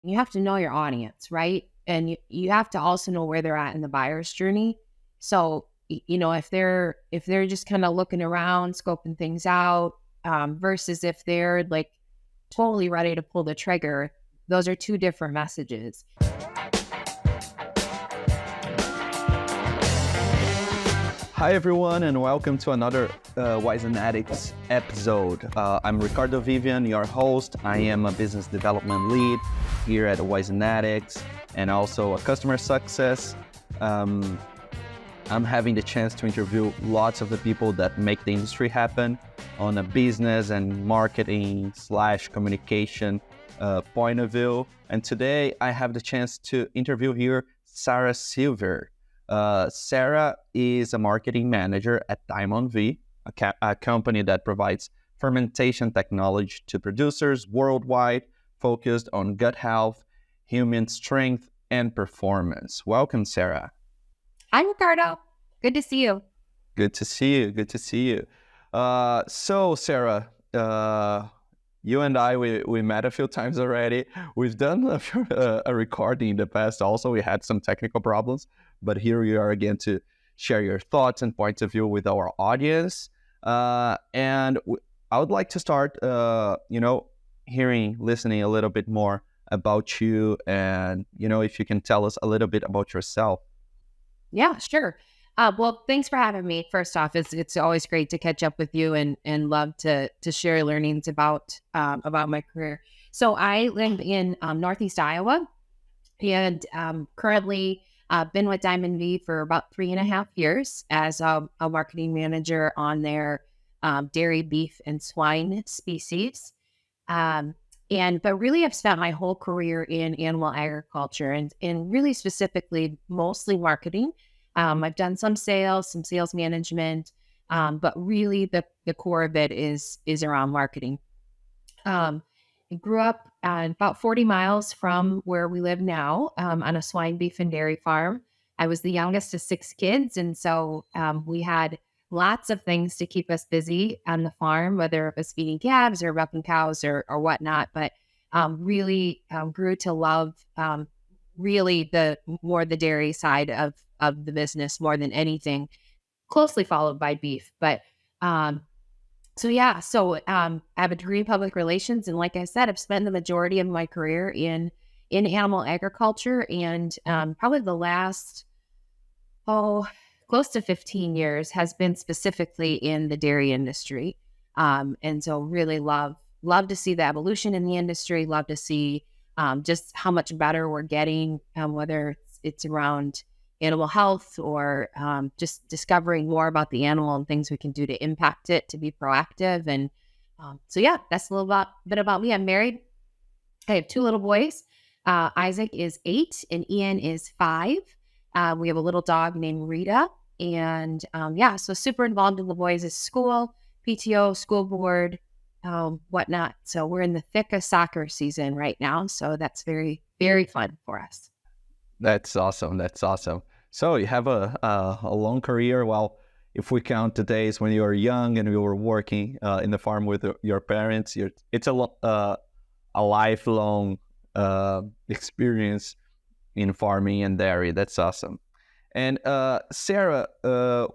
You have to know your audience, right? And you have to also know where they're at in the buyer's journey. So, if they're just kind of looking around, scoping things out, versus if they're like totally ready to pull the trigger, those are two different messages. Hi, everyone, and welcome to another Wisenetix episode. I'm Ricardo Vivian, your host. I am a business development lead here at Wisenetix and also a customer success. I'm having the chance to interview lots of the people that make the industry happen on a business and marketing / communication point of view. And today I have the chance to interview here Sara Sievert. Sara is a marketing manager at Diamond V, a company that provides fermentation technology to producers worldwide, focused on gut health, human strength, and performance. Welcome, Sara. Hi, Ricardo. Good to see you. Good to see you. Good to see you. So, Sara, you and I, we met a few times already. We've done a recording in the past also. We had some technical problems, but here we are again to share your thoughts and points of view with our audience. I would like to start, listening a little bit more about you and, if you can tell us a little bit about yourself. Yeah, sure. Well, thanks for having me. First off, it's always great to catch up with you and love to share learnings about my career. So I live in Northeast Iowa, and currently been with Diamond V for about 3.5 years as a marketing manager on their dairy, beef, and swine species. But really, I've spent my whole career in animal agriculture and really specifically mostly marketing. I've done some sales management, but really the core of it is around marketing. I grew up about 40 miles from where we live now, on a swine, beef, and dairy farm. I was the youngest of 6 kids, and so we had lots of things to keep us busy on the farm, whether it was feeding calves or milking cows or whatnot. But really grew to love really the dairy side of the business more than anything, closely followed by beef. But I have a degree in public relations, and like I said, I've spent the majority of my career in animal agriculture, and probably the last close to 15 years has been specifically in the dairy industry. And so really love to see the evolution in the industry, love to see just how much better we're getting, whether it's around animal health or just discovering more about the animal and things we can do to impact it, to be proactive. And that's a little bit about me. I'm married. I have 2 little boys. Isaac is 8 and Ian is 5. We have a little dog named Rita. And so super involved in the boys' school, PTO, school board, whatnot. So we're in the thick of soccer season right now. So that's very, very fun for us. That's awesome. So you have a long career. Well, if we count the days when you were young and you were working in the farm with your parents, it's a lifelong experience in farming and dairy. That's awesome. And Sara, for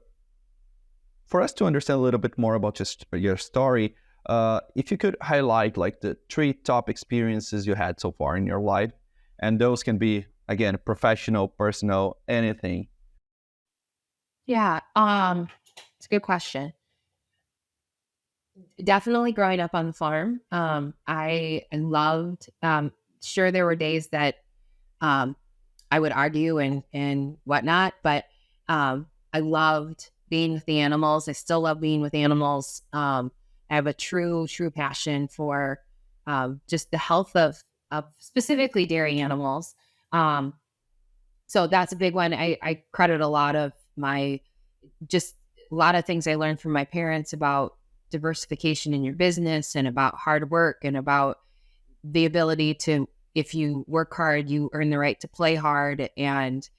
us to understand a little bit more about just your story, if you could highlight like the 3 top experiences you had so far in your life, and those can be, again, professional, personal, anything. Yeah, it's a good question. Definitely growing up on the farm. I loved, sure there were days that I would argue and whatnot, but I loved being with the animals. I still love being with animals. I have a true passion for just the health of specifically dairy animals. So that's a big one. I credit a lot of things I learned from my parents about diversification in your business and about hard work and about the ability to, if you work hard, you earn the right to play hard. And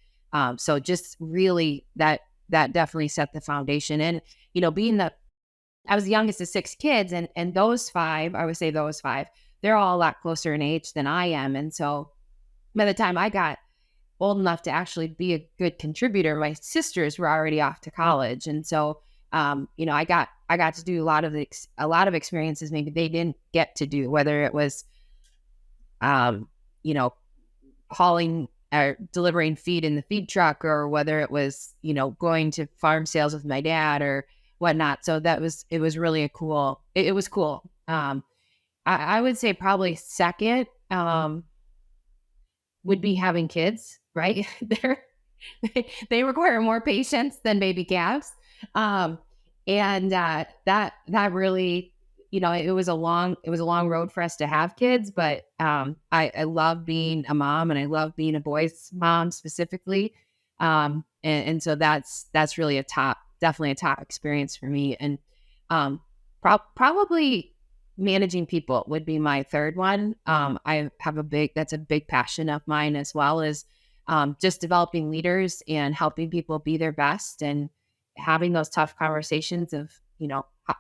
so just really that definitely set the foundation. And, being that I was the youngest of 6 kids, and those 5, I would say those 5, they're all a lot closer in age than I am. And so by the time I got old enough to actually be a good contributor, my sisters were already off to college. And so, I got to do a lot of experiences maybe they didn't get to do, whether it was, um, you know, hauling or delivering feed in the feed truck, or whether it was, going to farm sales with my dad or whatnot. So it was really it was cool. I would say probably second, would be having kids, right? They require more patience than baby calves. Um, and that really, it was a long road for us to have kids, but I love being a mom, and I love being a boy's mom specifically. And so that's really definitely a top experience for me. And probably managing people would be my third one. That's a big passion of mine, as well as just developing leaders and helping people be their best, and having those tough conversations of,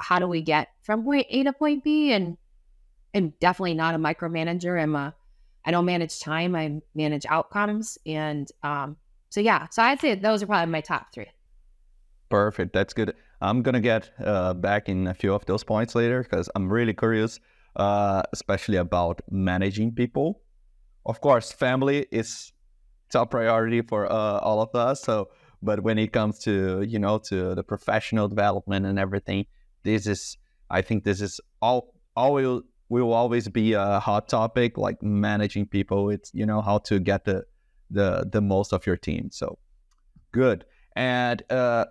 how do we get from point A to point B? And I'm definitely not a micromanager. I don't manage time. I manage outcomes. And so I'd say those are probably my top three. Perfect. That's good. I'm going to get back in a few of those points later, because I'm really curious, especially about managing people. Of course, family is top priority for all of us. So, but when it comes to, to the professional development and everything, I think this is will always be a hot topic, like managing people. It's, how to get the most of your team. So good. And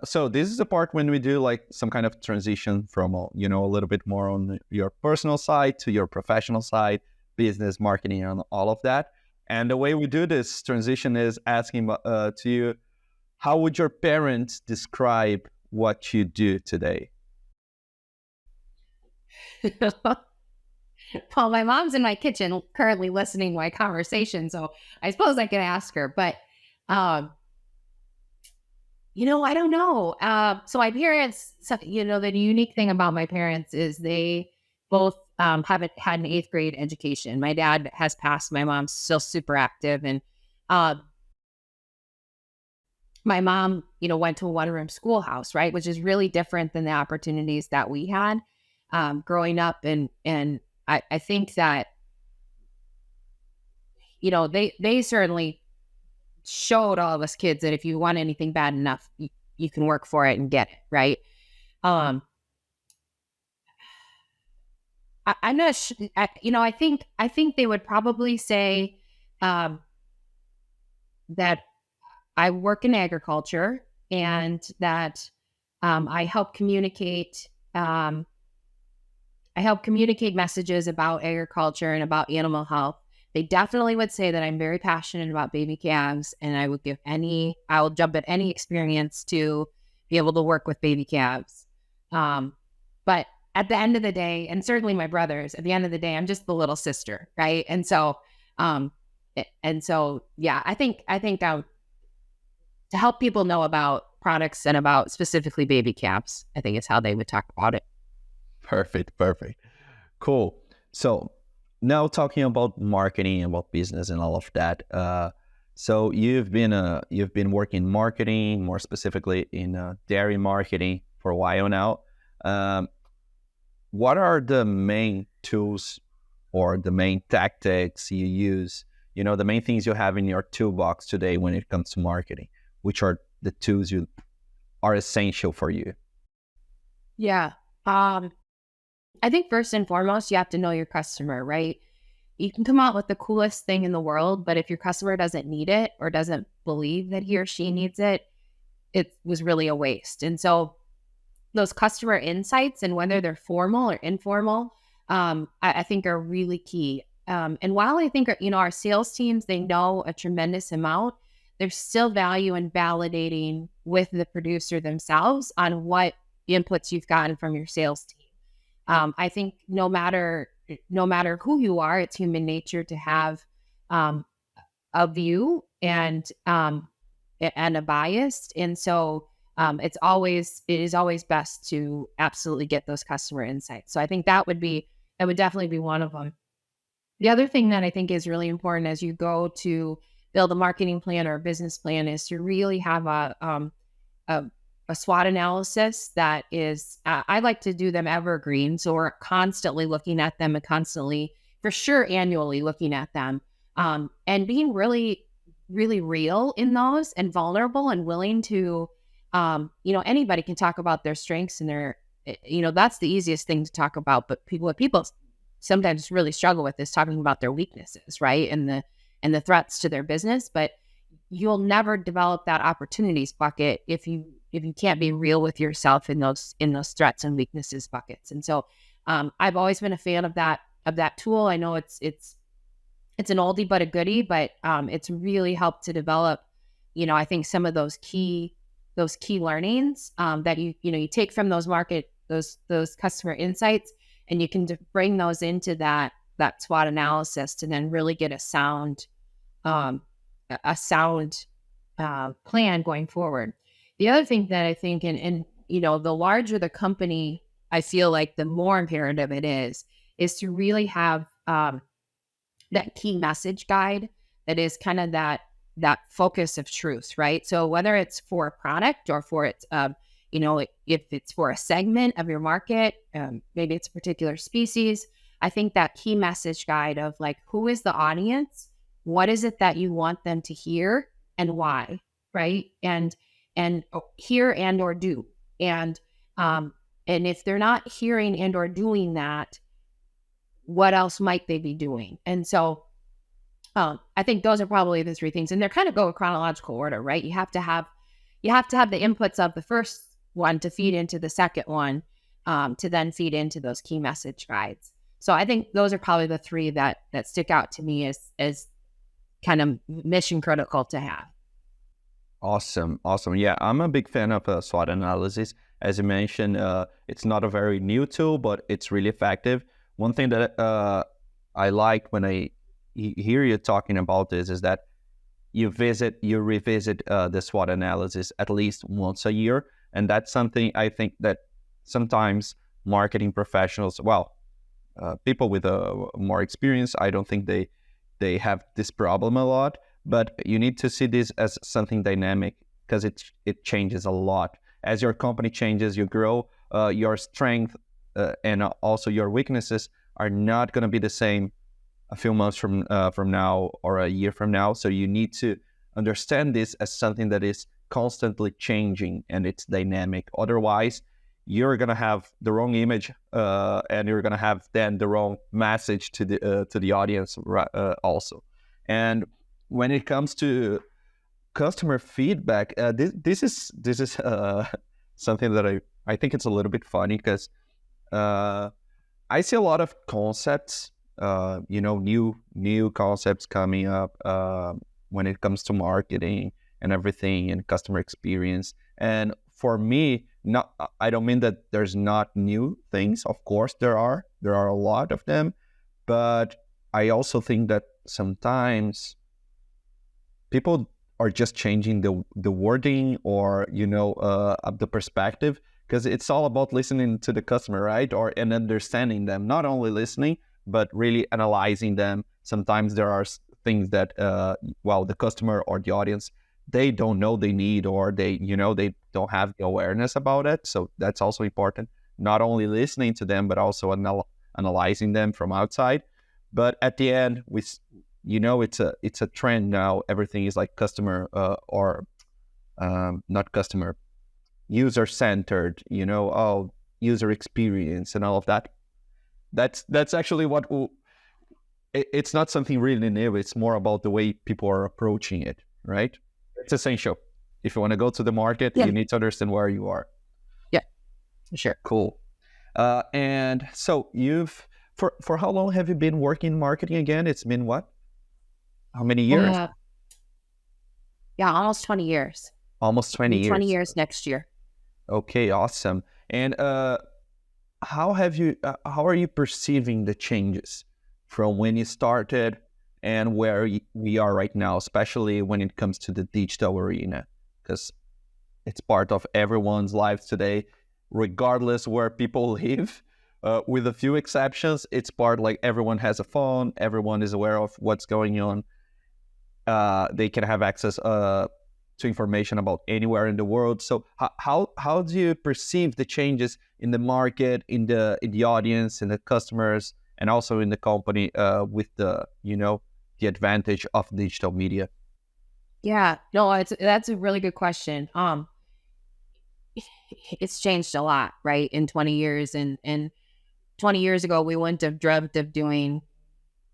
so this is the part when we do like some kind of transition from, a little bit more on your personal side to your professional side, business, marketing, and all of that. And the way we do this transition is asking to you, how would your parents describe what you do today? Well, my mom's in my kitchen currently listening to my conversation, so I suppose I could ask her, but I don't know. So my parents, the unique thing about my parents is they both haven't had an eighth grade education. My dad has passed. My mom's still super active. And my mom, went to a one-room schoolhouse, right? Which is really different than the opportunities that we had growing up. And I think that, they certainly showed all of us kids that if you want anything bad enough, you can work for it and get it, right? I'm not I think they would probably say that I work in agriculture, and that I help communicate messages about agriculture and about animal health. They definitely would say that I'm very passionate about baby calves, and I will jump at any experience to be able to work with baby calves. But at the end of the day, and certainly my brothers, at the end of the day, I'm just the little sister, right? And so, I think to help people know about products and about specifically baby calves, I think is how they would talk about it. Perfect. Cool. So now talking about marketing, about business and all of that. So you've been working marketing, more specifically in dairy marketing for a while now. What are the main tools or the main tactics you use? The main things you have in your toolbox today when it comes to marketing. Which are the tools you are essential for you? Yeah. I think first and foremost, you have to know your customer, right? You can come out with the coolest thing in the world, but if your customer doesn't need it or doesn't believe that he or she needs it, it was really a waste. And so those customer insights, and whether they're formal or informal, I think are really key. And while I think, our sales teams, they know a tremendous amount, there's still value in validating with the producer themselves on what inputs you've gotten from your sales team. I think no matter who you are, it's human nature to have a view and a bias, and so it is always best to absolutely get those customer insights. So I think that would definitely be one of them. The other thing that I think is really important as you go to build a marketing plan or a business plan is to really have a, a SWOT analysis that is, I like to do them evergreen. So we're constantly looking at them and constantly, for sure, annually looking at them, and being really, really real in those and vulnerable and willing to, anybody can talk about their strengths and their, that's the easiest thing to talk about. But what people sometimes really struggle with is talking about their weaknesses, right? And the threats to their business. But you'll never develop that opportunities bucket if you can't be real with yourself in those threats and weaknesses buckets. And so I've always been a fan of that tool. I know it's an oldie but a goodie, but it's really helped to develop, I think some of those key learnings that you take from those customer insights, and you can bring those into that SWOT analysis to then really get a sound plan going forward. The other thing that I think, and the larger the company, I feel like the more imperative it is to really have that key message guide that is kind of that focus of truth, right? So whether it's for a product or for its, if it's for a segment of your market, maybe it's a particular species, I think that key message guide of like, who is the audience? What is it that you want them to hear and why, right? And hear and or do. And if they're not hearing and or doing that, what else might they be doing? And so I think those are probably the three things, and they're kind of go in chronological order, right? You have to have the inputs of the first one to feed into the second one, to then feed into those key message guides. So I think those are probably the three that stick out to me as kind of mission critical to have. Awesome. Yeah, I'm a big fan of SWOT analysis. As you mentioned, it's not a very new tool, but it's really effective. One thing that I like when I hear you talking about this is that you revisit the SWOT analysis at least once a year. And that's something I think that sometimes marketing professionals, people with more experience, I don't think they have this problem a lot. But you need to see this as something dynamic because it changes a lot. As your company changes, you grow, your strength and also your weaknesses are not going to be the same a few months from now or a year from now. So you need to understand this as something that is constantly changing and it's dynamic. Otherwise, you're going to have the wrong image and you're going to have then the wrong message to the audience also. And when it comes to customer feedback, this is something that I think it's a little bit funny because I see a lot of concepts, new concepts coming up when it comes to marketing and everything and customer experience. And for me, I don't mean that there's not new things. Of course, there are a lot of them, but I also think that sometimes people are just changing the wording or the perspective, because it's all about listening to the customer, right? And understanding them, not only listening but really analyzing them. Sometimes there are things that the customer or the audience, they don't know they need, or they don't have the awareness about it. So that's also important, not only listening to them but also analyzing them from outside. But at the end, it's a trend now. Everything is like customer not customer, user-centered, user experience and all of that. That's actually what it's not something really new. It's more about the way people are approaching it, right? It's essential. If you want to go to the market, you need to understand where you are. Yeah, sure. Cool. And so for how long have you been working in marketing again? It's been what? How many years? Almost 20 years. Almost 20 years. 20 years next year. Okay, awesome. And how are you perceiving the changes from when you started and where we are right now, especially when it comes to the digital arena? Because it's part of everyone's lives today, regardless where people live. with a few exceptions, it's part like everyone has a phone, everyone is aware of what's going on. They can have access to information about anywhere in the world. So how do you perceive the changes in the market, in the audience, in the customers, and also in the company with the advantage of digital media? Yeah, no, that's a really good question. It's changed a lot, right, in 20 years, and 20 years ago we wouldn't have dreamt of doing,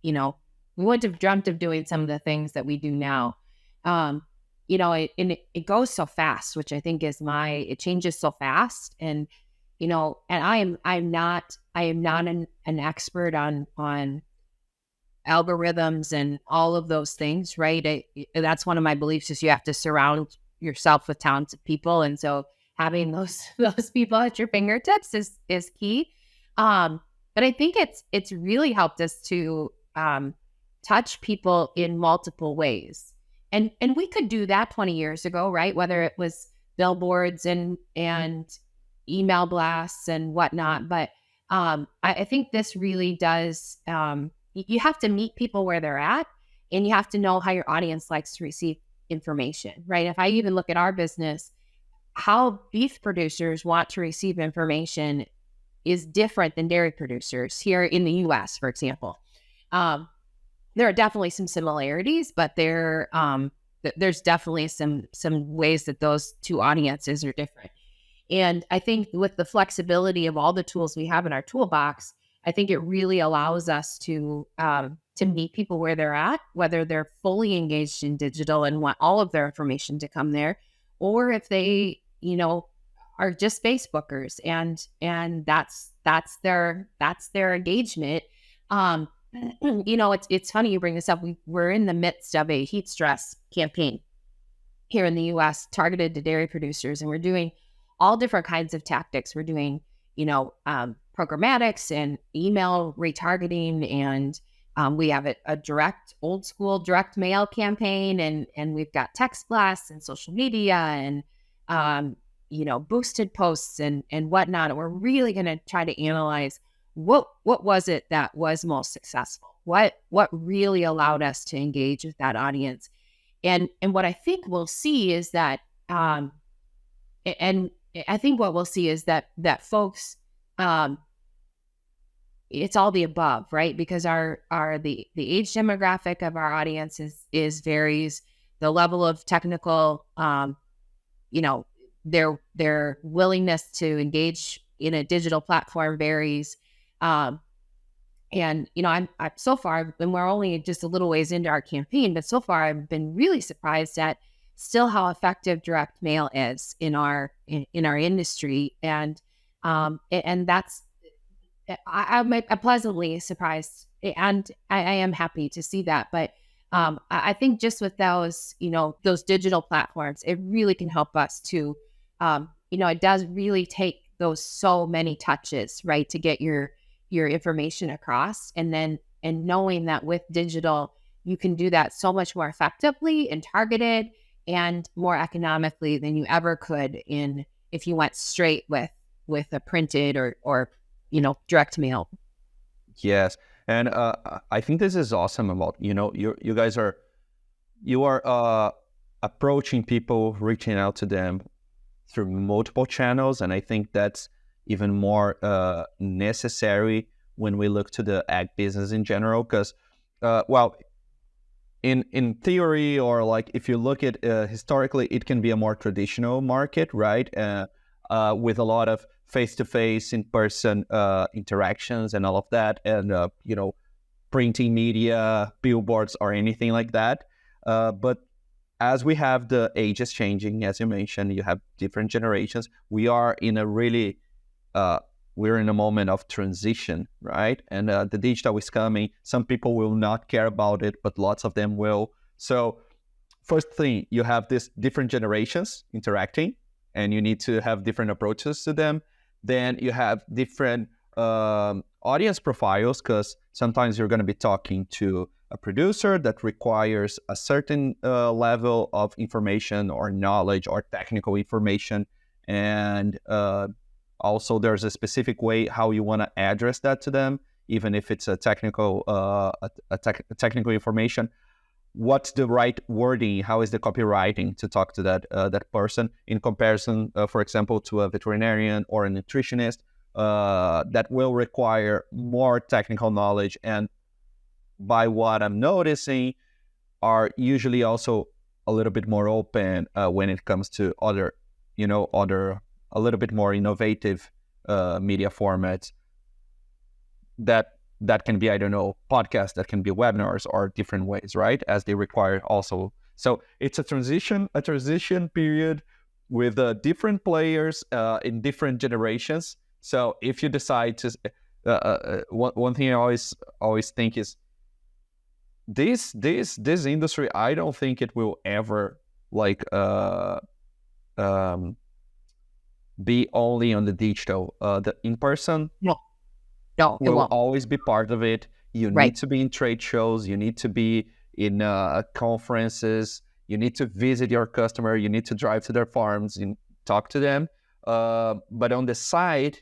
we wouldn't have dreamt of doing some of the things that we do now. Um, it goes so fast, which I think it changes so fast, and and I am not an expert on algorithms and all of those things, right? That's one of my beliefs is you have to surround yourself with talented people, and so having those those people at your fingertips is key. But I think it's really helped us to touch people in multiple ways, and we could do that 20 years ago, right? Whether it was billboards and email blasts and whatnot, but I think this really does. You have to meet people where they're at, and you have to know how your audience likes to receive information, right? If I even look at our business, how beef producers want to receive information is different than dairy producers here in the US, for example. There are definitely some similarities, but there's definitely some ways that those two audiences are different. And I think with the flexibility of all the tools we have in our toolbox, I think it really allows us to meet people where they're at, whether they're fully engaged in digital and want all of their information to come there, or if they, are just Facebookers and that's their engagement. It's funny you bring this up. We're in the midst of a heat stress campaign here in the U.S. targeted to dairy producers, and we're doing all different kinds of tactics. We're doing, programmatics and email retargeting, and we have a old school direct mail campaign, and we've got text blasts and social media and boosted posts and whatnot. And we're really going to try to analyze what was it that was most successful, what really allowed us to engage with that audience, and what I think we'll see is that and I think what we'll see is that folks, it's all the above, right? Because the age demographic of our audience is varies. The level of technical, their willingness to engage in a digital platform varies. I'm so far, and we're only just a little ways into our campaign, but so far I've been really surprised at still how effective direct mail is in our industry, and that's I'm pleasantly surprised, and I am happy to see that. But I think just with those those digital platforms, it really can help us to it does really take those so many touches, right, to get your information across, and knowing that with digital you can do that so much more effectively and targeted and more economically than you ever could if you went straight with a printed or direct mail. Yes, and I think this is awesome about you guys are approaching people, reaching out to them through multiple channels, and I think that's even more necessary when we look to the ag business in general, because in theory, or like if you look at historically, it can be a more traditional market, right? With a lot of face-to-face, in-person interactions and all of that, and printing media, billboards, or anything like that. But as we have the ages changing, as you mentioned, you have different generations. We are in a really we're in a moment of transition, right? And the digital is coming. Some people will not care about it, but lots of them will. So first thing, you have these different generations interacting, and you need to have different approaches to them. Then you have different audience profiles, because sometimes you're going to be talking to a producer that requires a certain level of information or knowledge or technical information, and Also, there's a specific way how you want to address that to them, even if it's a technical technical information. What's the right wording? How is the copywriting to talk to that person in comparison, for example, to a veterinarian or a nutritionist that will require more technical knowledge, and by what I'm noticing, are usually also a little bit more open when it comes to other a little bit more innovative media formats that can be, I don't know, podcasts, that can be webinars, or different ways, right? As they require also. So it's a transition period with different players in different generations. So if you decide to, one thing I always think is this industry, I don't think it will ever like be only on the digital. The in person No, it will won't. always be part of it. You Right. need to be in trade shows. You need to be in conferences. You need to visit your customer. You need to drive to their farms and talk to them. But on the side,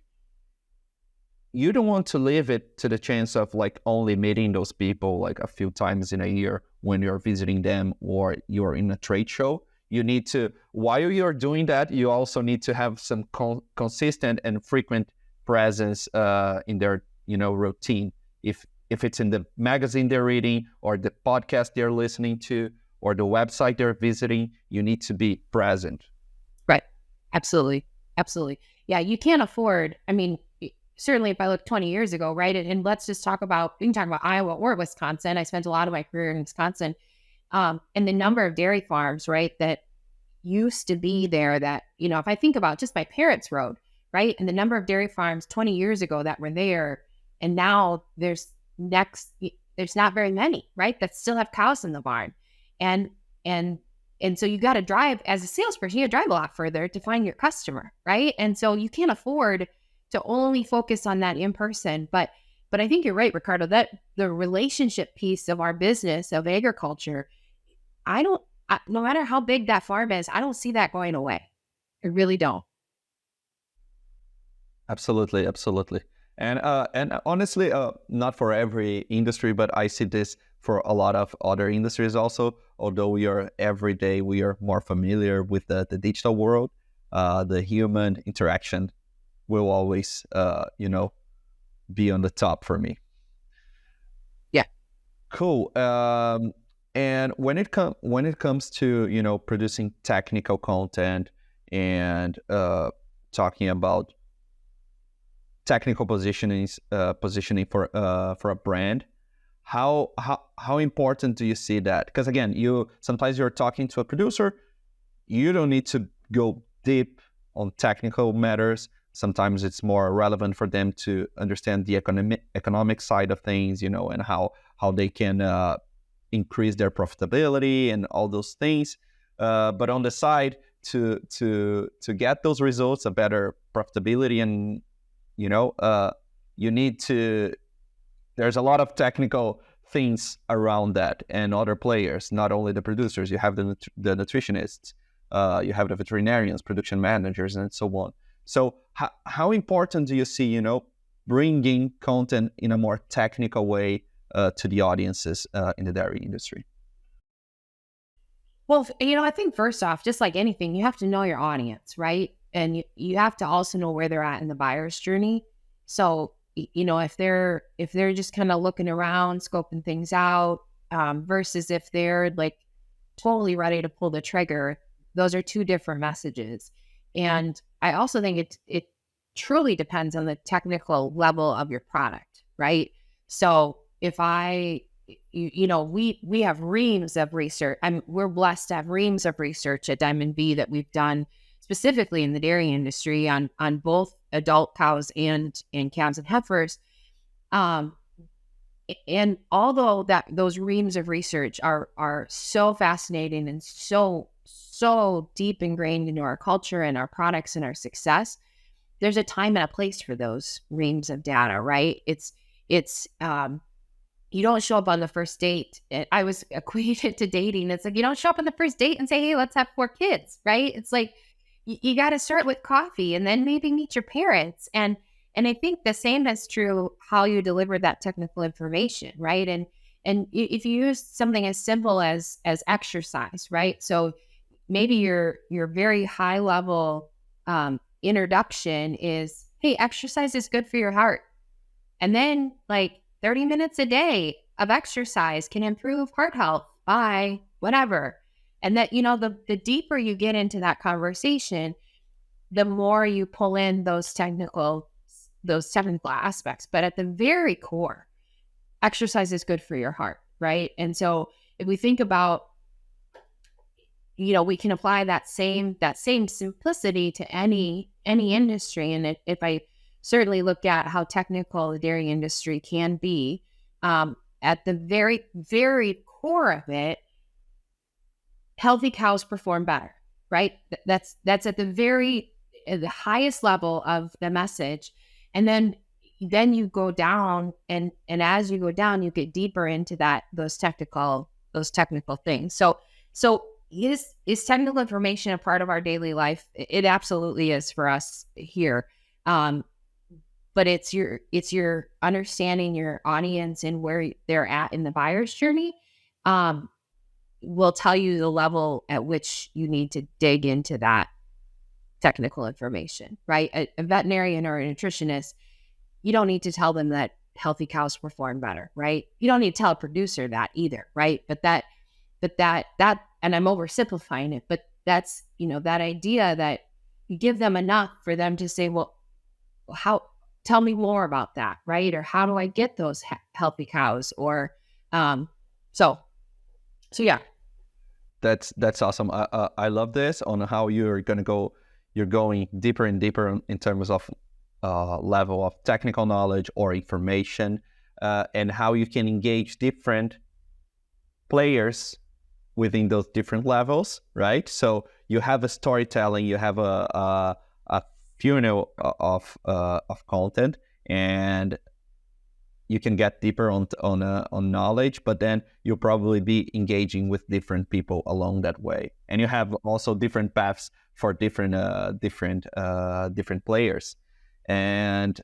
you don't want to leave it to the chance of like only meeting those people like a few times in a year when you're visiting them or you're in a trade show. You need to, while you're doing that, you also need to have some consistent and frequent presence in their routine. If it's in the magazine they're reading, or the podcast they're listening to, or the website they're visiting, you need to be present. Right. Absolutely. Yeah, you can't afford, I mean, certainly if I look 20 years ago, right? And let's just we can talk about Iowa or Wisconsin. I spent a lot of my career in Wisconsin. And the number of dairy farms, right, that used to be there that, if I think about just my parents' road, right, and the number of dairy farms 20 years ago that were there, and now there's not very many, right, that still have cows in the barn. And so you got to drive, as a salesperson, you drive a lot further to find your customer, right? And so you can't afford to only focus on that in person. But I think you're right, Ricardo, that the relationship piece of our business, of agriculture, no matter how big that farm is, I don't see that going away. I really don't. Absolutely. And honestly, not for every industry, but I see this for a lot of other industries also. Although we are more familiar with the digital world, the human interaction will always, be on the top for me. Yeah. Cool. And when it comes to producing technical content and talking about technical positioning for a brand, how important do you see that? Because again, sometimes you're talking to a producer, you don't need to go deep on technical matters. Sometimes it's more relevant for them to understand the economic side of things, and how they can increase their profitability and all those things. But on the side, to get those results, a better profitability, and you need to. There's a lot of technical things around that, and other players, not only the producers. You have the nutritionists, you have the veterinarians, production managers, and so on. So how important do you see, bringing content in a more technical way to the audiences in the dairy industry? Well, I think first off, just like anything, you have to know your audience, right? And you have to also know where they're at in the buyer's journey. So, if they're just kind of looking around, scoping things out, versus if they're like totally ready to pull the trigger, those are two different messages. And I also think it truly depends on the technical level of your product, right? So if we have reams of research. We're blessed to have reams of research at Diamond V that we've done specifically in the dairy industry on both adult cows and calves and heifers. And although those reams of research are so fascinating and so deep ingrained into our culture and our products and our success, there's a time and a place for those reams of data, right? It's you don't show up on the first date. I was equated to dating. It's like, you don't show up on the first date and say, hey, let's have 4 kids, right? It's like, you got to start with coffee and then maybe meet your parents. And I think the same is true how you deliver that technical information, right? And if you use something as simple as exercise, right? So maybe your very high level introduction is, hey, exercise is good for your heart. And then like 30 minutes a day of exercise can improve heart health by whatever. And that, the deeper you get into that conversation, the more you pull in those technical aspects. But at the very core, exercise is good for your heart, right? And so if we think about, we can apply that same simplicity to any industry. And if I certainly look at how technical the dairy industry can be, at the very, very core of it, healthy cows perform better, right? That's at the highest level of the message. And then you go down, and as you go down, you get deeper into those technical things. So is technical information a part of our daily life? It absolutely is for us here. But it's your understanding your audience and where they're at in the buyer's journey. Will tell you the level at which you need to dig into that technical information, right? A veterinarian or a nutritionist, you don't need to tell them that healthy cows perform better, right? You don't need to tell a producer that either, right? But that, and I'm oversimplifying it, but that's, that idea that you give them enough for them to say, well, tell me more about that, right? Or how do I get those healthy cows? Or, so yeah. That's awesome. I love this on how you're going deeper and deeper in terms of level of technical knowledge or information, and how you can engage different players within those different levels, right? So you have a storytelling, you have a funnel of content, and you can get deeper on knowledge, but then you'll probably be engaging with different people along that way, and you have also different paths for different players. And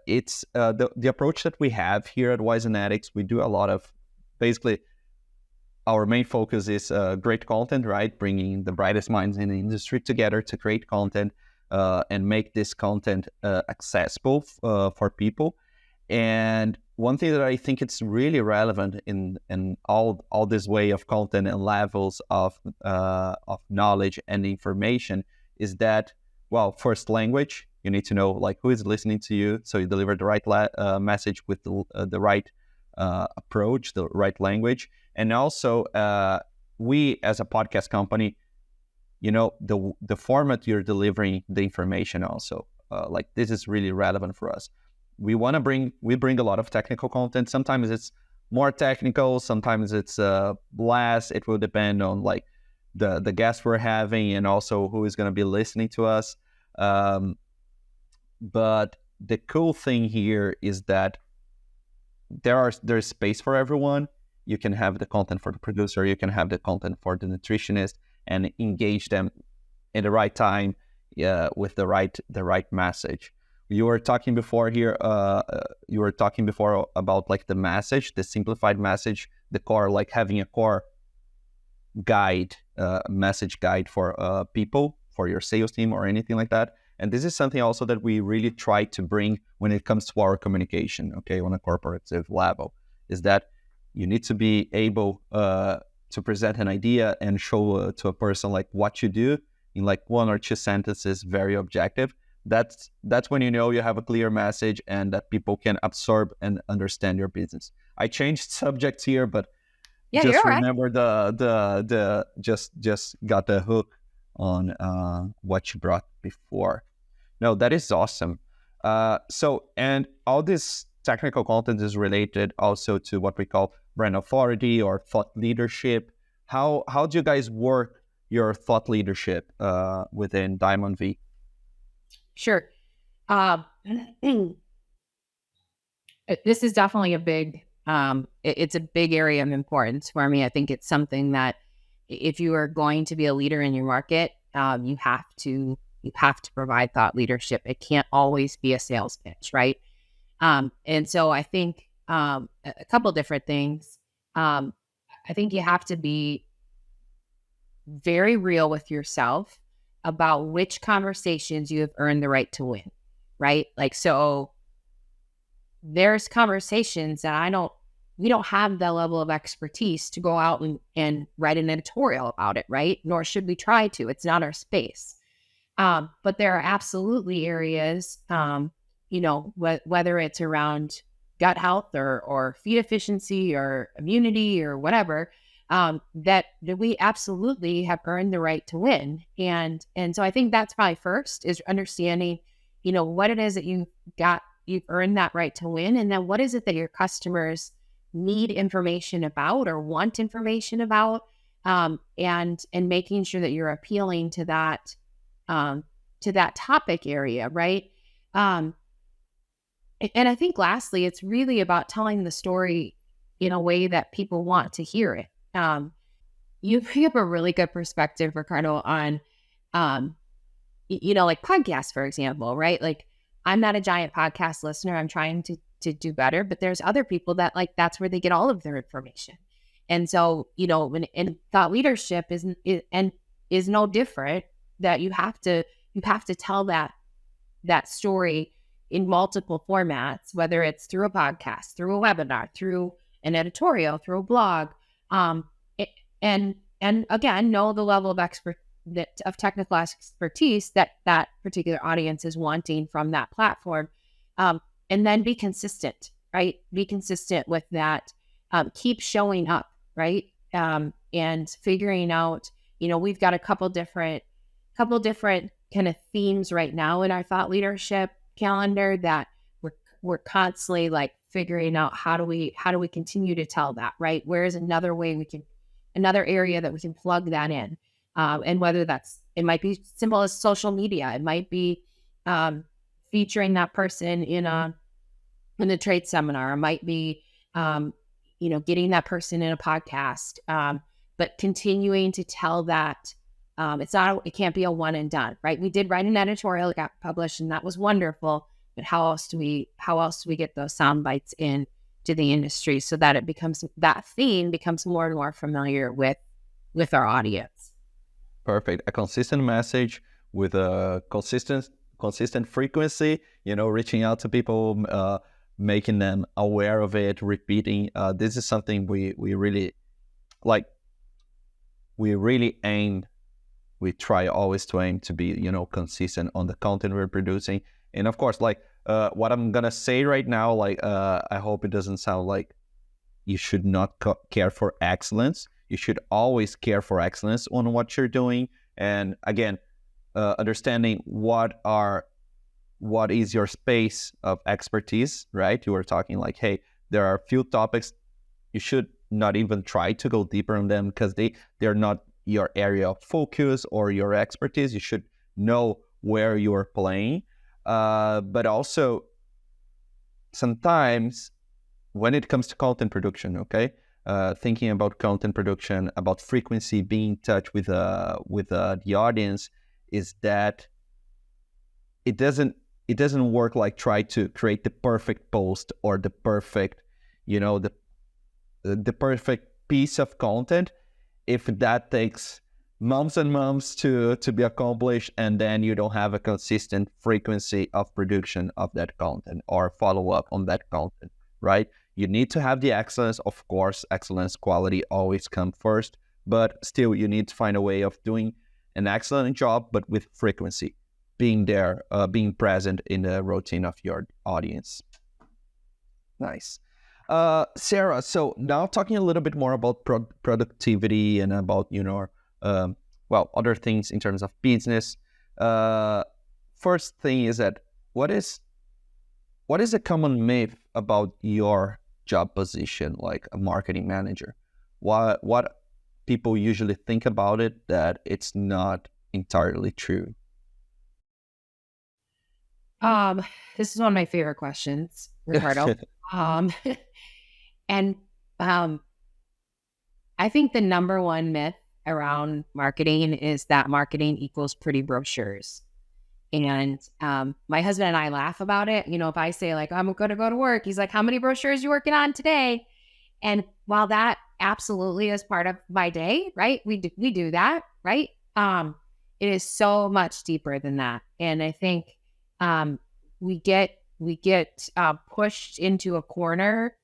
it's the approach that we have here at Wisenetix. We do a lot of, basically, our main focus is great content, right? Bringing the brightest minds in the industry together to create content and make this content accessible for people. And one thing that I think it's really relevant in all this way of content and levels of knowledge and information is that, well, first, language. You need to know like who is listening to you, so you deliver the right message with the right approach, the right language. And also, we as a podcast company, the format you're delivering the information also, like this is really relevant for us. We bring a lot of technical content. Sometimes it's more technical, sometimes it's less. It will depend on like the guests we're having and also who is going to be listening to us. But the cool thing here is that there's space for everyone. You can have the content for the producer, you can have the content for the nutritionist, and engage them in the right time, with the right message. You were talking before here. You were talking before about like the message, the simplified message, the core, like having a core guide, message guide for people, for your sales team or anything like that. And this is something also that we really try to bring when it comes to our communication, okay, on a corporative level, is that you need to be able to present an idea and show to a person like what you do in like 1 or 2 sentences, very objective. That's when you know you have a clear message and that people can absorb and understand your business. I changed subjects here, but yeah, just you're remember the just got the hook on what you brought before. No, that is awesome. So, and all this technical content is related also to what we call brand authority or thought leadership. How do you guys work your thought leadership within Diamond V? Sure. This is definitely a big, it's a big area of importance for me. I think it's something that if you are going to be a leader in your market, you have to You have to provide thought leadership. It can't always be a sales pitch, right? And so I think a couple different things. I think you have to be very real with yourself about which conversations you have earned the right to win, right? Like, so there's conversations that we don't have the level of expertise to go out and write an editorial about it, right? Nor should we try to. It's not our space. But there are absolutely areas, whether it's around gut health or feed efficiency or immunity or whatever, that we absolutely have earned the right to win. And so I think that's probably first is understanding, what it is that you've earned that right to win. And then what is it that your customers need information about or want information about, and making sure that you're appealing to that topic area, right? And I think lastly, it's really about telling the story in a way that people want to hear it. You have a really good perspective, Ricardo, on, like podcasts, for example, right? Like, I'm not a giant podcast listener. I'm trying to do better, but there's other people that that's where they get all of their information. And so, and thought leadership is no different, that you have to tell that story in multiple formats, whether it's through a podcast, through a webinar, through an editorial, through a blog, and again, know the level of of technical expertise that particular audience is wanting from that platform, and then be consistent, right? Be consistent with that. Keep showing up, right? And figuring out, we've got a couple different kind of themes right now in our thought leadership calendar that we're constantly like figuring out how do we continue to tell that, right? Where is another area that we can plug that in, and whether it might be simple as social media, it might be featuring that person in a trade seminar, it might be getting that person in a podcast, but continuing to tell that. It can't be a one and done, right? We did write an editorial, it got published, and that was wonderful. But how else do we get those sound bites in to the industry so that that theme becomes more and more familiar with our audience? Perfect. A consistent message with a consistent frequency, reaching out to people, making them aware of it, repeating. This is something we really like. We try always to aim to be, consistent on the content we're producing. And of course, what I'm going to say right now, I hope it doesn't sound like you should not care for excellence. You should always care for excellence on what you're doing. And again, understanding what is your space of expertise, right? You were talking hey, there are a few topics you should not even try to go deeper on them because they're not your area of focus or your expertise. You should know where you're playing. But also, sometimes when it comes to content production, thinking about content production, about frequency, being in touch with the audience, is that it doesn't work like try to create the perfect post or the perfect, the perfect piece of content if that takes months and months to be accomplished, and then you don't have a consistent frequency of production of that content or follow up on that content, right? You need to have the excellence. Of course, excellence, quality always come first, but still you need to find a way of doing an excellent job, but with frequency, being there, being present in the routine of your audience. Nice. Sara, so now talking a little bit more about productivity and about, other things in terms of business. First thing is that what is a common myth about your job position, like a marketing manager? What people usually think about it that it's not entirely true? This is one of my favorite questions, Ricardo. And I think the number one myth around marketing is that marketing equals pretty brochures. And my husband and I laugh about it. If I say like, I'm going to go to work, he's like, how many brochures you working on today? And while that absolutely is part of my day, right? We do that, right? It is so much deeper than that. And I think we get pushed into a corner.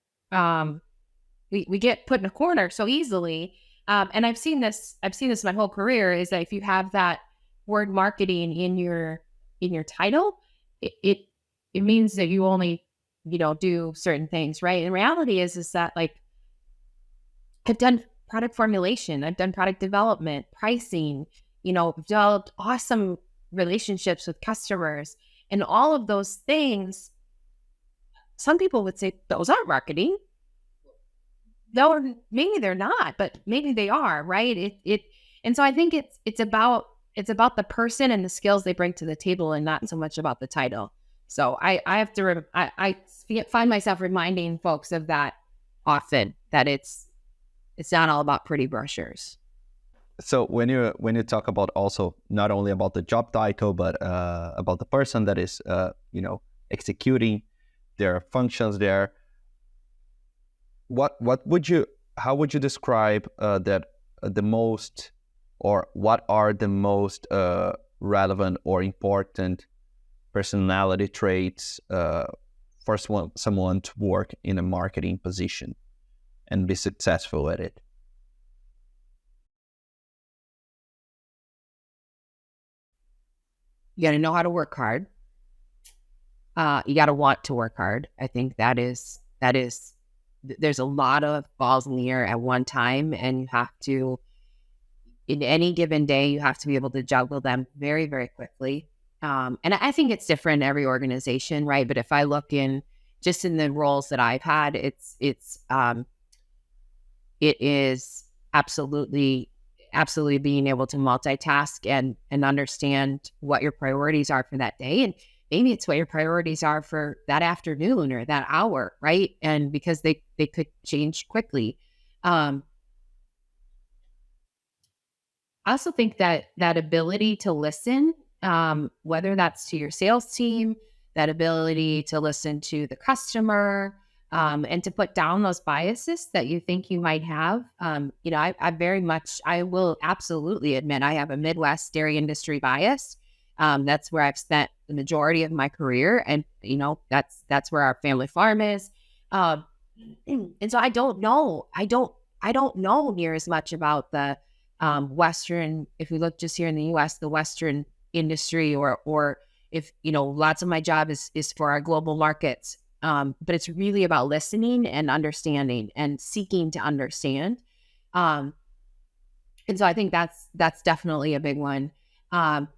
We get put in a corner so easily. And I've seen this my whole career, is that if you have that word marketing in your title, it means that you only, do certain things, right? And reality is that, like, I've done product formulation, I've done product development, pricing, developed awesome relationships with customers, and all of those things. Some people would say those aren't marketing. No, maybe they're not, but maybe they are, right? And so I think it's about the person and the skills they bring to the table, and not so much about the title. So I have to I find myself reminding folks of that often, that it's not all about pretty brochures. So when you talk about also not only about the job title, but about the person that is executing their functions there, how would you describe that the most, or what are the most relevant or important personality traits for someone to work in a marketing position and be successful at it? You got to know how to work hard. You got to want to work hard. I think that is there's a lot of balls in the air at one time, and you have to, in any given day, you have to be able to juggle them very, very quickly. And I think it's different in every organization, right? But if I look in the roles that I've had, it is absolutely being able to multitask and understand what your priorities are for that day. And maybe it's what your priorities are for that afternoon or that hour, right? And because they could change quickly. I also think that ability to listen, whether that's to your sales team, that ability to listen to the customer, and to put down those biases that you think you might have. I will absolutely admit I have a Midwest dairy industry bias. That's where I've spent the majority of my career, and that's where our family farm is. And so I don't know near as much about the Western. If we look just here in the U.S., the Western industry, or if lots of my job is for our global markets. But it's really about listening and understanding and seeking to understand. And so I think that's definitely a big one. And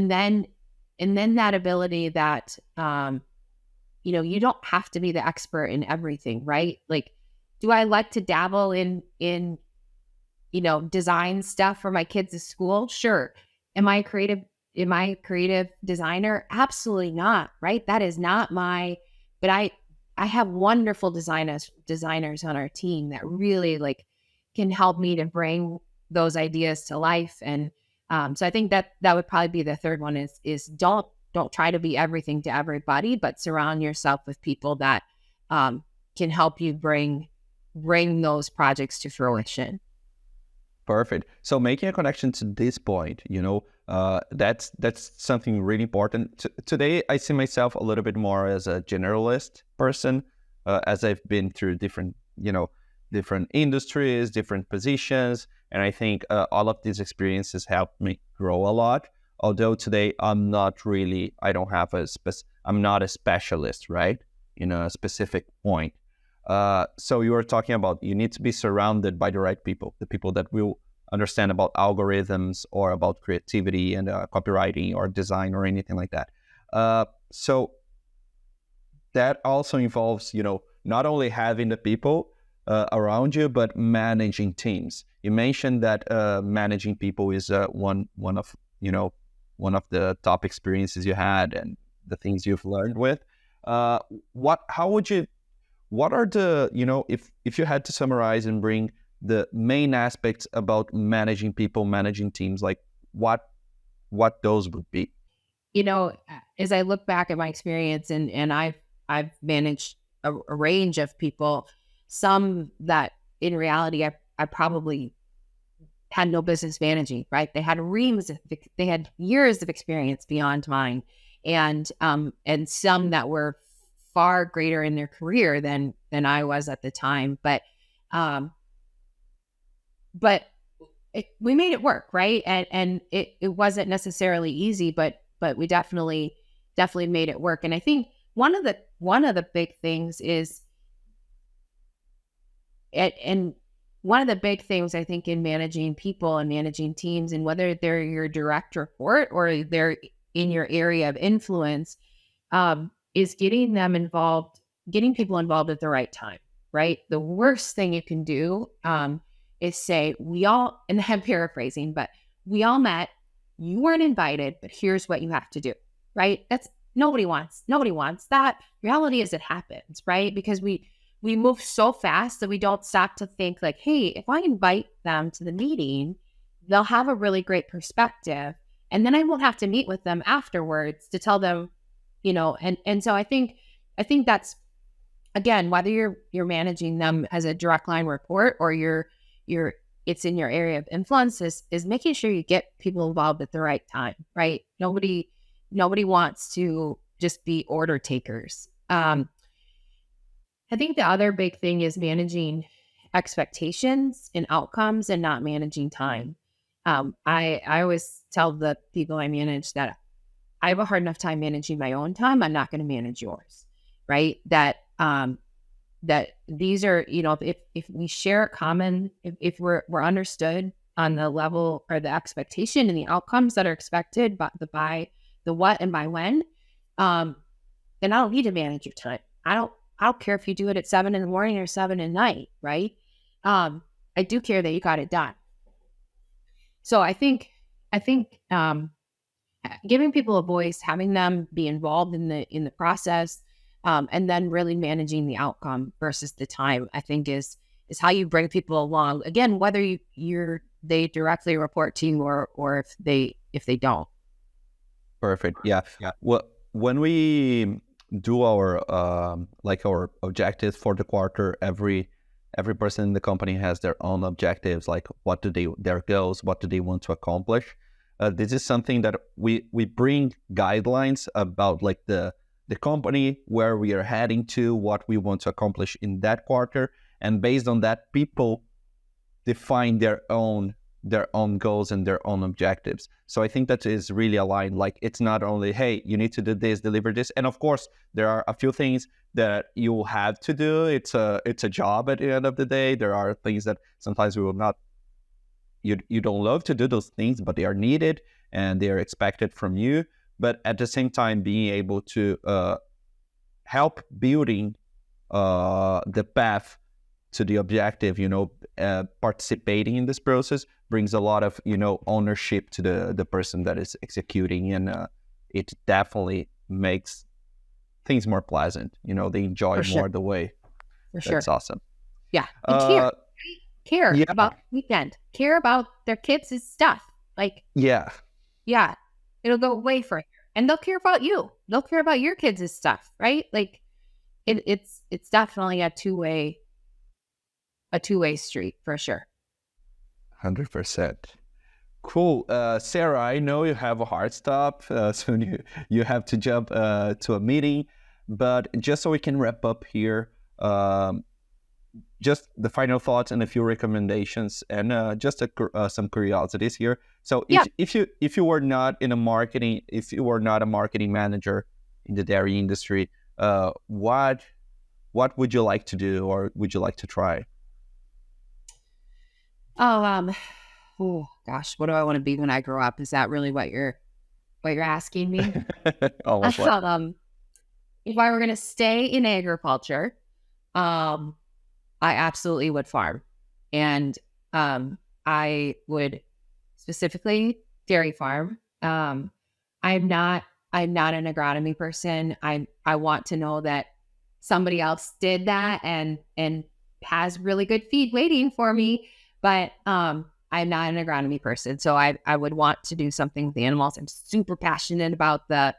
then that ability that, you don't have to be the expert in everything, right? Like, do I like to dabble in design stuff for my kids at school? Sure. Am I a creative designer? Absolutely not. Right. That is not but I have wonderful designers on our team that really can help me to bring those ideas to life. And so I think that would probably be the third one, is don't try to be everything to everybody, but surround yourself with people that can help you bring those projects to fruition. Perfect. So making a connection to this point, that's something really important. Today, I see myself a little bit more as a generalist person, as I've been through different industries, different positions, and I think all of these experiences helped me grow a lot. Although today I'm not a specialist, right, in a specific point. So you were talking about, you need to be surrounded by the right people, the people that will understand about algorithms or about creativity and copywriting or design or anything like that. So that also involves, not only having the people around you, but managing teams. You mentioned that managing people is one of the top experiences you had and the things you've learned with. What are the, if you had to summarize and bring the main aspects about managing people, managing teams, like what those would be? as I look back at my experience, and I've managed a range of people, some that in reality I probably had no business managing, right? They had years of experience beyond mine, and some that were far greater in their career than I was at the time. Um, but we made it work, right? And it wasn't necessarily easy, but we definitely made it work. And I think one of the big things is, and one of the big things I think in managing people and managing teams, and whether they're your direct report or they're in your area of influence, is getting people involved at the right time, right? The worst thing you can do is say, we all, and I'm paraphrasing, but we all met, you weren't invited, but here's what you have to do, right? That's nobody wants that. Reality is it happens, right? Because we move so fast that we don't stop to think like, hey, if I invite them to the meeting, they'll have a really great perspective. And then I won't have to meet with them afterwards to tell them, and so I think that's, again, whether you're managing them as a direct line report or it's in your area of influence, is making sure you get people involved at the right time, right? Nobody wants to just be order takers. I think the other big thing is managing expectations and outcomes and not managing time. I always tell the people I manage that I have a hard enough time managing my own time. I'm not going to manage yours, right? That these are, if we share a common, if we're understood on the level or the expectation and the outcomes that are expected by the what and by when, then I don't need to manage your time. I don't care if you do it at 7 a.m. or 7 p.m, right? I do care that you got it done. So I think giving people a voice, having them be involved in the process, and then really managing the outcome versus the time, I think is how you bring people along. Again, whether they directly report to you or if they don't. Perfect. Yeah. Well, when we do our our objectives for the quarter, every person in the company has their own objectives, like their goals, what do they want to accomplish. This is something that we bring guidelines about, like the company, where we are heading to, what we want to accomplish in that quarter, and based on that, people define their own goals and their own objectives. So I think that is really aligned. Like, it's not only, hey, you need to do this, deliver this, and of course there are a few things that you have to do. It's a job at the end of the day. There are things that sometimes we will not. You don't love to do those things, but they are needed and they are expected from you. But at the same time, being able to help building the path to the objective, participating in this process brings a lot of, ownership to the person that is executing, and it definitely makes things more pleasant. They enjoy more the way. For sure. That's awesome. Yeah. And care about the weekend, care about their kids' stuff. Like, yeah, it'll go way further, and they'll care about you. They'll care about your kids' stuff, right? Like, it's definitely a two-way street for sure. 100%. Cool. Sara, I know you have a hard stop. Soon you have to jump to a meeting, but just so we can wrap up here, just the final thoughts and a few recommendations, and just some curiosities here. So if you were not a marketing manager in the dairy industry, what would you like to do, or would you like to try? Oh gosh, what do I want to be when I grow up? Is that really what you're asking me? Almost like. If I were going to stay in agriculture, I absolutely would farm, and I would specifically dairy farm. I'm not an agronomy person. I want to know that somebody else did that and has really good feed waiting for me. But I'm not an agronomy person. So I would want to do something with the animals. I'm super passionate about the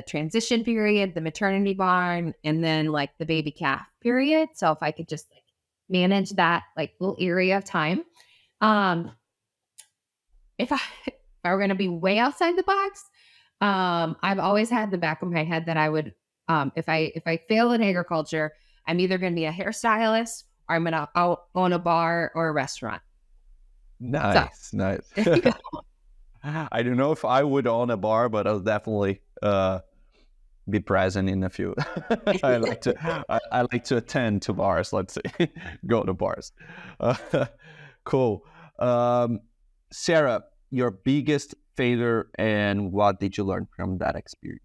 transition period, the maternity barn, and then like the baby calf period. So if I could just like manage that like little area of time. If I were going to be way outside the box, I've always had the back of my head that I would, if I fail in agriculture, I'm either going to be a hairstylist or I'm going to own a bar or a restaurant. Nice. There you go. I don't know if I would own a bar, but I'll definitely be present in a few. I like to attend to bars. Let's say, go to bars. Cool. Sara, your biggest failure and what did you learn from that experience?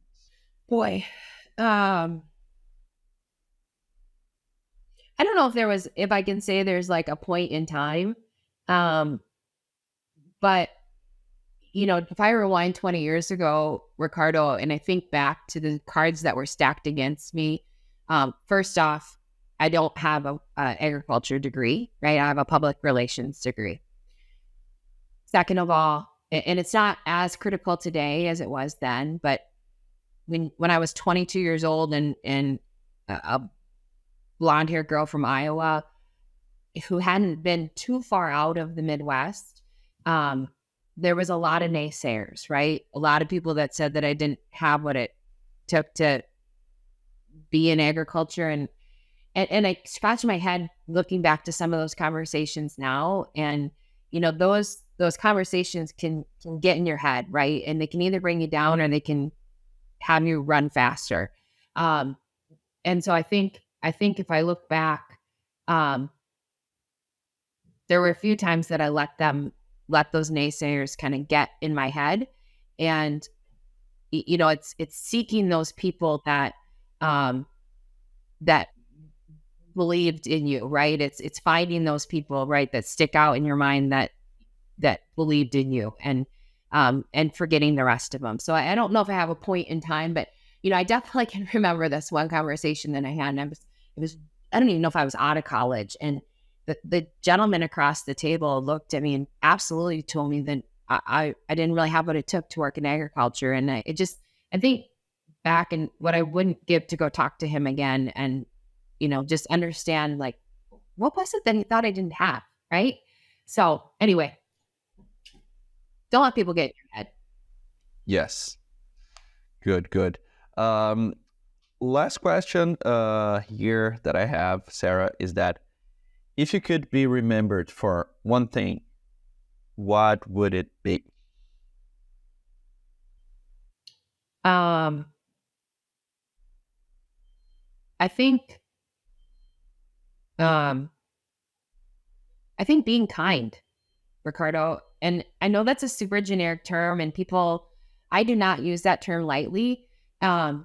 Boy, I don't know if I can say there's like a point in time, but if I rewind 20 years ago, Ricardo, and I think back to the cards that were stacked against me, first off, I don't have a agriculture degree, right? I have a public relations degree. Second of all, and it's not as critical today as it was then, but when I was 22 years old and a blonde-haired girl from Iowa who hadn't been too far out of the Midwest, there was a lot of naysayers, right? A lot of people that said that I didn't have what it took to be in agriculture. And I scratched my head looking back to some of those conversations now. And, those conversations can get in your head, right? And they can either bring you down or they can have you run faster. And so I think if I look back, there were a few times that I let those naysayers kind of get in my head. And, it's seeking those people that believed in you, right? It's finding those people, right, that stick out in your mind that believed in you and forgetting the rest of them. So I don't know if I have a point in time, but, I definitely can remember this one conversation that I had. And I don't even know if I was out of college. And the gentleman across the table looked at me and absolutely told me that I didn't really have what it took to work in agriculture. And I think back and what I wouldn't give to go talk to him again and, just understand like, what was it that he thought I didn't have? Right. So anyway, don't let people get in your head. Yes. Good. Last question here that I have, Sara, is that if you could be remembered for one thing, what would it be? I think being kind, Ricardo. And I know that's a super generic term and I do not use that term lightly. I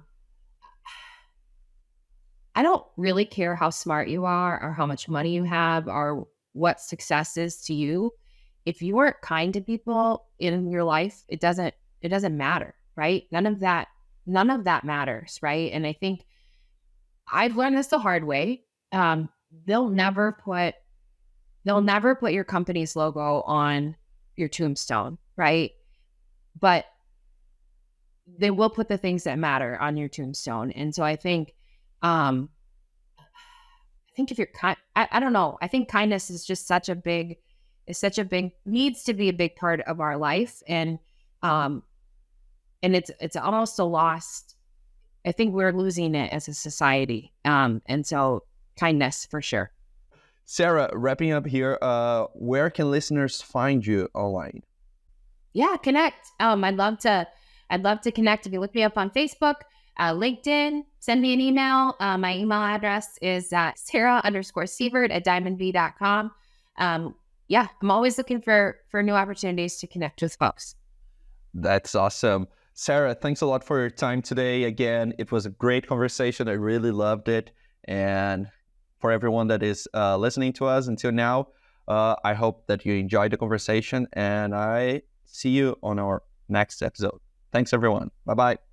don't really care how smart you are or how much money you have or what success is to you. If you weren't kind to people in your life, it doesn't matter, right? None of that matters, right? And I think I've learned this the hard way. They'll never put your company's logo on your tombstone, right? But they will put the things that matter on your tombstone. And so I think if you're kind, I don't know. I think kindness is just needs to be a big part of our life. And it's almost a lost, I think we're losing it as a society. And so kindness for sure. Sara, wrapping up here, where can listeners find you online? Yeah, connect. I'd love to connect. If you look me up on Facebook, LinkedIn, send me an email. My email address is Sara_Sievert@diamondv.com. Yeah, I'm always looking for new opportunities to connect with folks. That's awesome. Sara, thanks a lot for your time today. Again, it was a great conversation. I really loved it. And for everyone that is listening to us until now, I hope that you enjoyed the conversation, and I see you on our next episode. Thanks, everyone. Bye-bye.